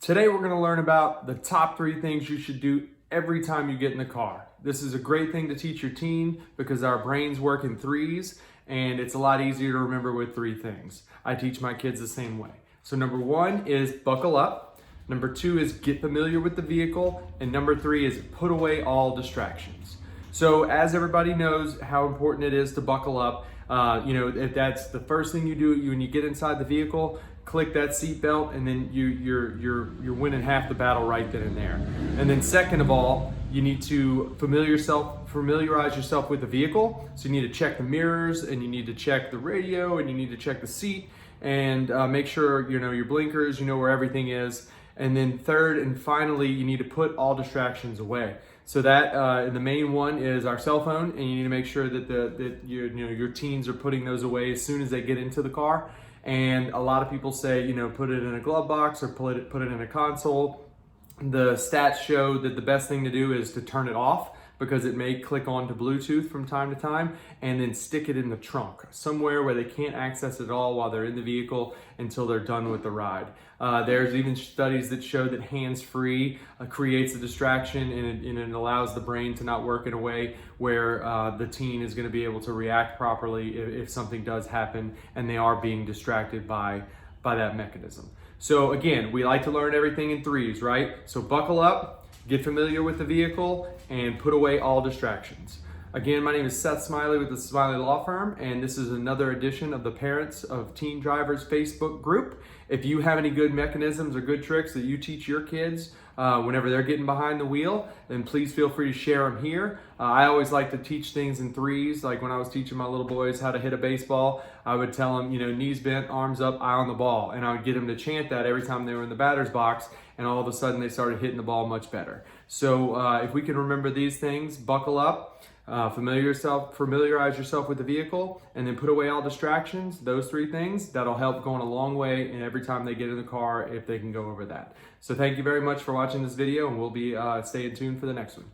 Today we're going to learn about the top 3 things you should do every time you get in the car. This is a great thing to teach your teen because our brains work in threes and it's a lot easier to remember with 3 things. I teach my kids the same way. So number 1 is buckle up. Number 2 is get familiar with the vehicle. And number 3 is put away all distractions. So as everybody knows how important it is to buckle up, if that's the first thing you do when you get inside the vehicle, click that seat belt, and then you're winning half the battle right then and there. And then second of all, you need to familiarize yourself with the vehicle. So you need to check the mirrors, and you need to check the radio, and you need to check the seat, and make sure you know your blinkers, you know where everything is. And then third and finally, you need to put all distractions away. So that the main one is our cell phone, and you need to make sure that your teens are putting those away as soon as they get into the car. And a lot of people say, put it in a glove box or put it in a console. The stats show that the best thing to do is to turn it off because it may click onto Bluetooth from time to time, and then stick it in the trunk, somewhere where they can't access it at all while they're in the vehicle until they're done with the ride. There's even studies that show that hands-free creates a distraction, and it allows the brain to not work in a way where the teen is going to be able to react properly if something does happen and they are being distracted by that mechanism. So again, we like to learn everything in threes, right? So buckle up, get familiar with the vehicle, and put away all distractions. Again, my name is Seth Smiley with the Smiley Law Firm, and this is another edition of the Parents of Teen Drivers Facebook group. If you have any good mechanisms or good tricks that you teach your kids whenever they're getting behind the wheel, then please feel free to share them here. I always like to teach things in threes. Like when I was teaching my little boys how to hit a baseball, I would tell them, knees bent, arms up, eye on the ball. And I would get them to chant that every time they were in the batter's box, and all of a sudden they started hitting the ball much better. So if we can remember these things, buckle up, familiarize yourself with the vehicle, and then put away all distractions, those 3 things, that'll help going a long way and every time they get in the car if they can go over that. So thank you very much for watching this video, and we'll be staying tuned for the next one.